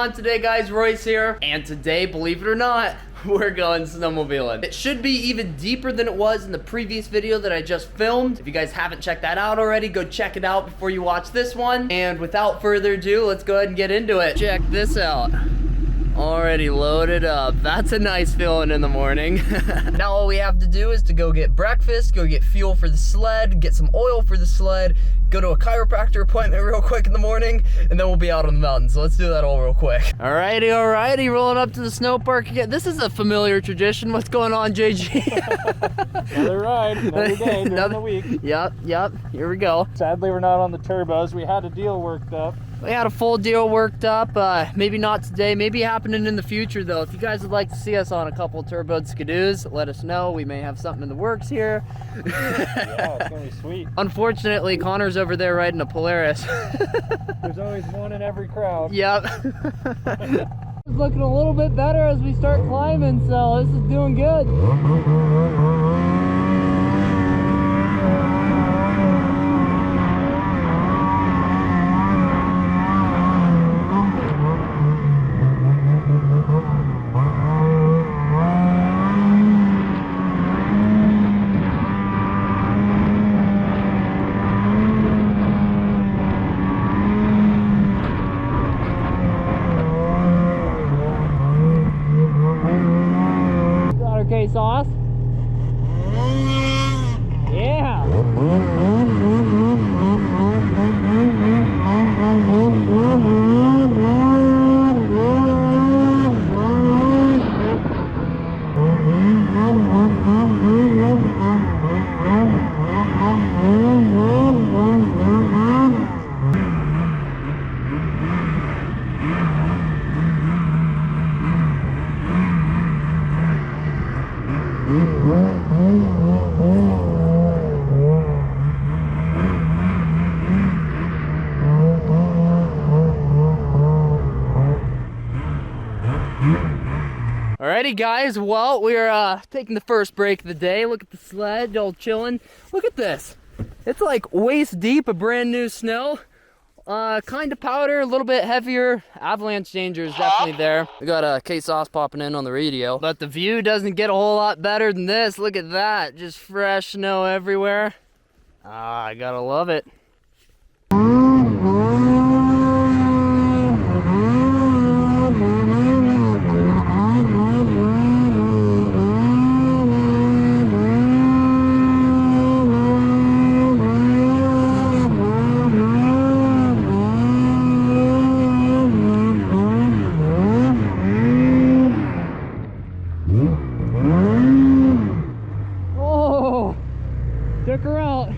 on today, guys? Royce here, and today, believe it or not, we're going snowmobiling. It should be even deeper than it was in the previous video that I just filmed. If you guys haven't checked that out already, go check it out before you watch this one. And without further ado, let's go ahead and get into it. Check this out. Already loaded up. That's a nice feeling in the morning. Now all we have to do is to go get breakfast, go get fuel for the sled, get some oil for the sled, go to a chiropractor appointment real quick in the morning, and then we'll be out on the mountain. So let's do that all real quick. Alrighty, rolling up to the snow park again. This is a familiar tradition. What's going on, JG? Another ride, another day, during the week. Yep, here we go. Sadly, we're not on the turbos. We had a deal worked up. We had a full deal worked up. Maybe not today, maybe happening in the future though. If you guys would like to see us on a couple turboed skidoos, let us know. We may have something in the works here. Yeah, it's gonna be sweet. Unfortunately, Connor's over there riding a Polaris. There's always one in every crowd. Yep. It's looking a little bit better as we start climbing, so this is doing good. Okay, sauce. Yeah. Alrighty guys, well, we're taking the first break of the day. Look at the sled, all chilling. Look at this. It's like waist deep of brand new snow. Kind of powder, a little bit heavier. Avalanche danger is definitely there. We got K-Sauce popping in on the radio. But the view doesn't get a whole lot better than this. Look at that, just fresh snow everywhere. Ah, I gotta love it. Oh, took her out.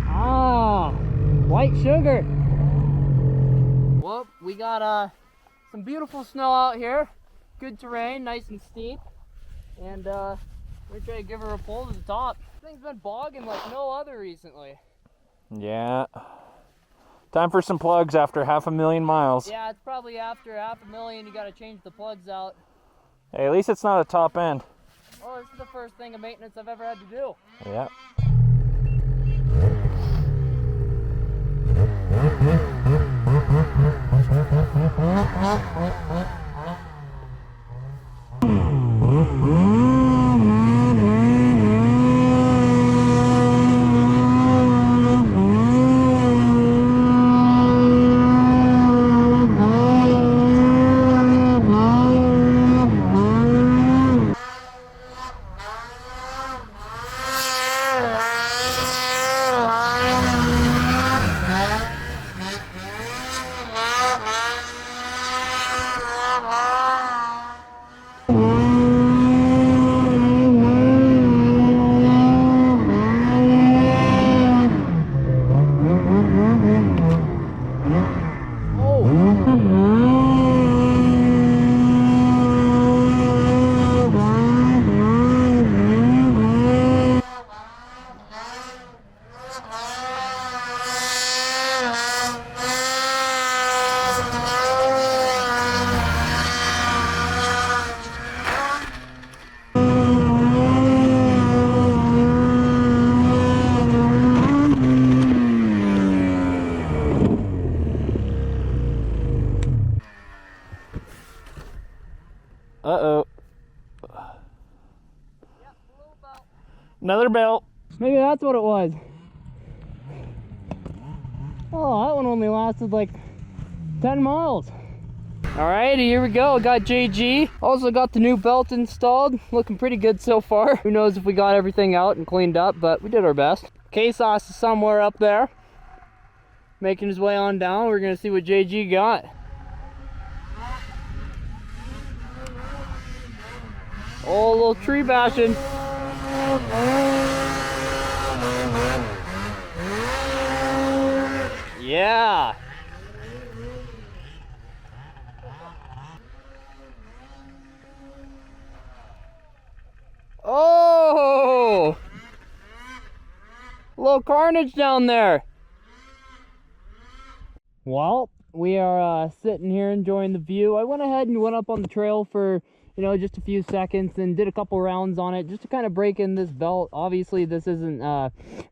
Ah, white sugar. Well, we got some beautiful snow out here. Good terrain, nice and steep. And we're gonna try to give her a pull to the top. This thing's been bogging like no other recently. Yeah. Time for some plugs after 500,000 miles. Yeah, it's probably after 500,000 you gotta change the plugs out. Hey, at least it's not a top end. Oh, this is the first thing of maintenance I've ever had to do. Yeah. Uh-oh. Another belt. Maybe that's what it was. Oh, that one only lasted like 10 miles. Alrighty, here we go. Got JG. Also got the new belt installed. Looking pretty good so far. Who knows if we got everything out and cleaned up, but we did our best. K-Sauce is somewhere up there, making his way on down. We're gonna see what JG got. Oh, a little tree bashing. Yeah. Oh, a little carnage down there. Well, we are sitting here enjoying the view. I went ahead and went up on the trail for, you know, just a few seconds and did a couple rounds on it just to kind of break in this belt. Obviously, this isn't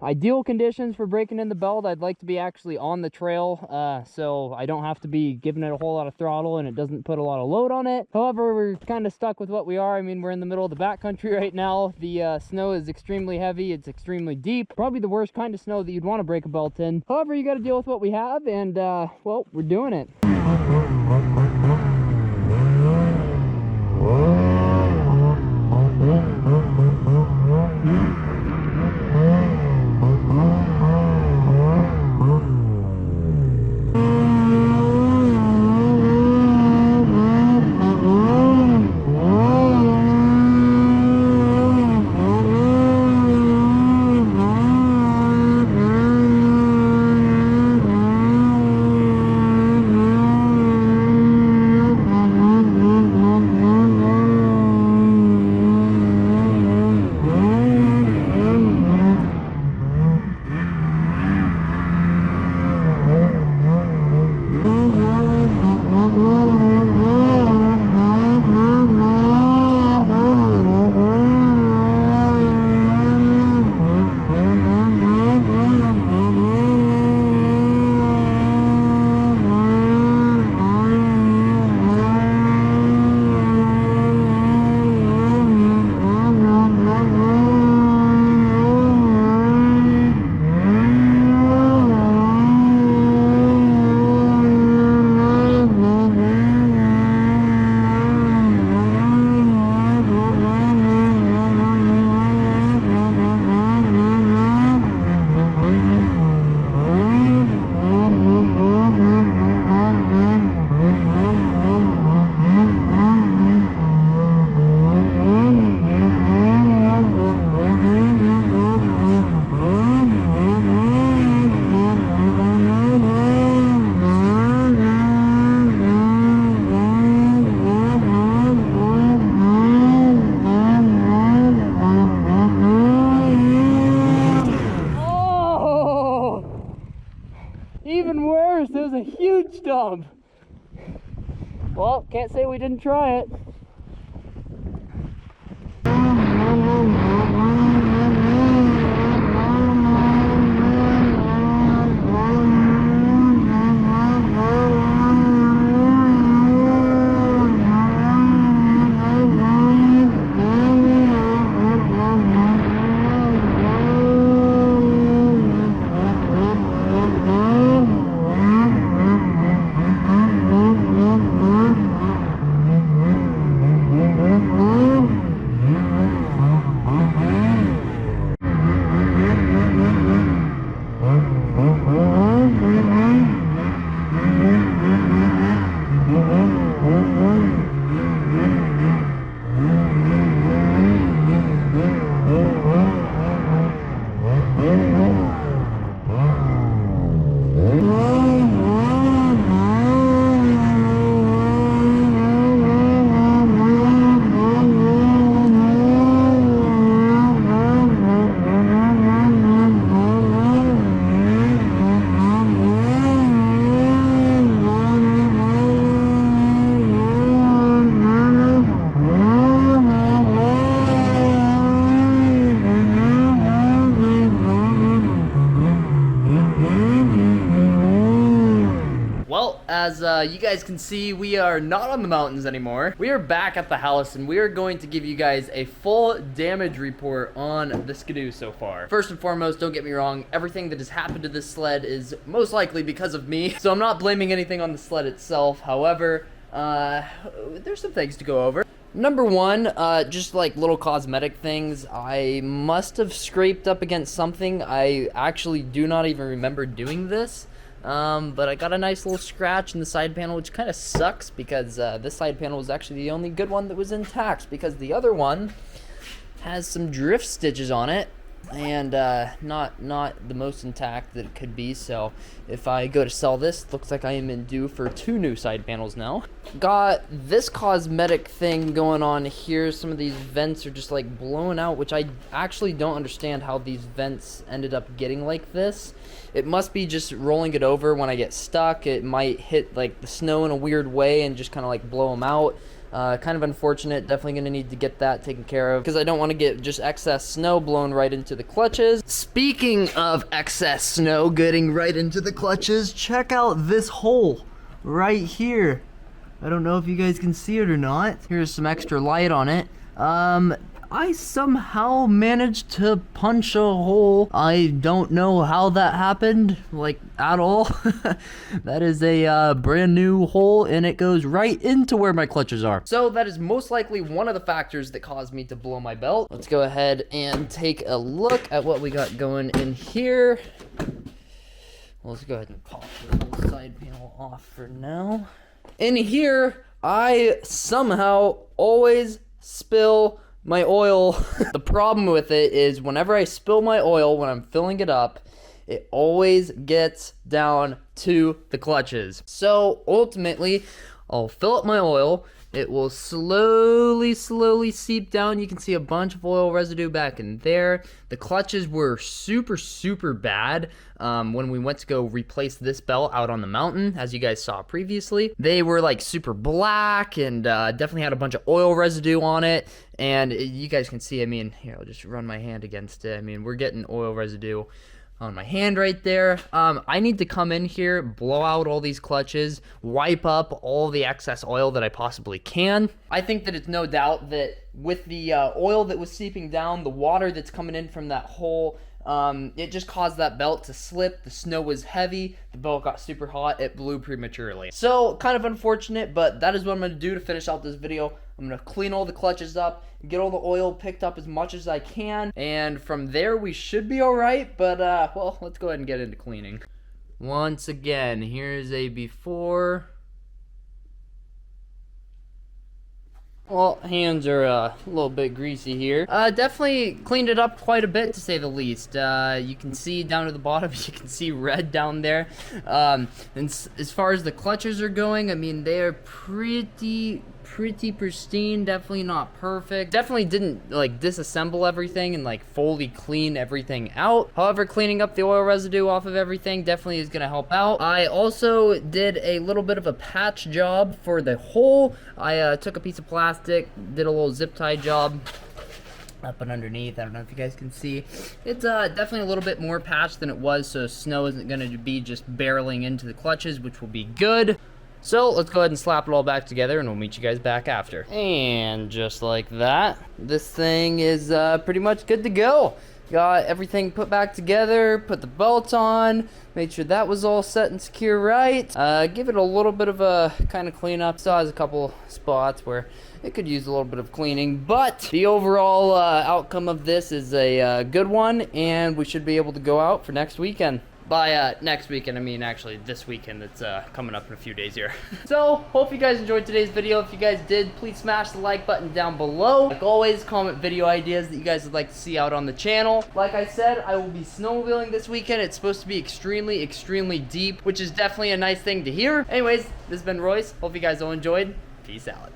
ideal conditions for breaking in the belt. I'd like to be actually on the trail, so I don't have to be giving it a whole lot of throttle and it doesn't put a lot of load on it. However, we're kind of stuck with what we are. I mean, we're in the middle of the backcountry right now. The snow is extremely heavy. It's extremely deep. Probably the worst kind of snow that you'd want to break a belt in. However, you got to deal with what we have, and well, we're doing it. Can't say we didn't try it. As you guys can see, we are not on the mountains anymore. We are back at the house, and we are going to give you guys a full damage report on the Skidoo so far. First and foremost, don't get me wrong, everything that has happened to this sled is most likely because of me, so I'm not blaming anything on the sled itself. However, there's some things to go over. Number one, just like little cosmetic things. I must have scraped up against something. I actually do not even remember doing this. But I got a nice little scratch in the side panel, which kind of sucks because this side panel was actually the only good one that was intact, because the other one has some drift stitches on it and not the most intact that it could be. So if I go to sell this, it looks like I am in due for 2 new side panels now. Got this cosmetic thing going on here. Some of these vents are just like blown out, which I actually don't understand how these vents ended up getting like this. It must be just rolling it over when I get stuck. It might hit like the snow in a weird way and just kind of like blow them out. Kind of unfortunate. Definitely going to need to get that taken care of because I don't want to get just excess snow blown right into the clutches. Speaking of excess snow getting right into the clutches, check out this hole right here. I don't know if you guys can see it or not. Here's some extra light on it. I somehow managed to punch a hole. I don't know how that happened, like, at all. That is a brand new hole, and it goes right into where my clutches are. So that is most likely one of the factors that caused me to blow my belt. Let's go ahead and take a look at what we got going in here. Well, let's go ahead and pop the whole side panel off for now. In here, I somehow always spill my oil. The problem with it is whenever I spill my oil when I'm filling it up, it always gets down to the clutches. So ultimately, I'll fill up my oil. It will slowly seep down. You can see a bunch of oil residue back in there. The clutches were super bad when we went to go replace this belt out on the mountain, as you guys saw previously. They were like super black and definitely had a bunch of oil residue on it. And you guys can see, I mean, here, I'll just run my hand against it. I mean, we're getting oil residue on my hand right there. I need to come in here, blow out all these clutches, wipe up all the excess oil that I possibly can. I think that it's no doubt that with the oil that was seeping down, the water that's coming in from that hole, it just caused that belt to slip. The snow was heavy, the belt got super hot, it blew prematurely. So kind of unfortunate, but that is what I'm going to do to finish out this video. I'm going to clean all the clutches up, get all the oil picked up as much as I can, and from there we should be alright, but well, let's go ahead and get into cleaning. Once again, here's a before. Well, hands are a little bit greasy here. Definitely cleaned it up quite a bit, to say the least. You can see down to the bottom, you can see red down there. And as far as the clutches are going, I mean, they are pretty pretty pristine, definitely not perfect. Definitely didn't like disassemble everything and like fully clean everything out. However, cleaning up the oil residue off of everything definitely is gonna help out. I also did a little bit of a patch job for the hole. I took a piece of plastic, did a little zip tie job up and underneath. I don't know if you guys can see. It's definitely a little bit more patched than it was, so snow isn't going to be just barreling into the clutches, which will be good. So let's go ahead and slap it all back together, and we'll meet you guys back after. And just like that, this thing is pretty much good to go. Got everything put back together, put the belt on, made sure that was all set and secure right. Give it a little bit of a kind of cleanup. Still has a couple spots where it could use a little bit of cleaning, but the overall outcome of this is a good one, and we should be able to go out for next weekend. By next weekend, I mean actually this weekend that's coming up in a few days here. So, hope you guys enjoyed today's video. If you guys did, please smash the like button down below. Like always, comment video ideas that you guys would like to see out on the channel. Like I said, I will be snowmobiling this weekend. It's supposed to be extremely, extremely deep, which is definitely a nice thing to hear. Anyways, this has been Royce. Hope you guys all enjoyed. Peace out.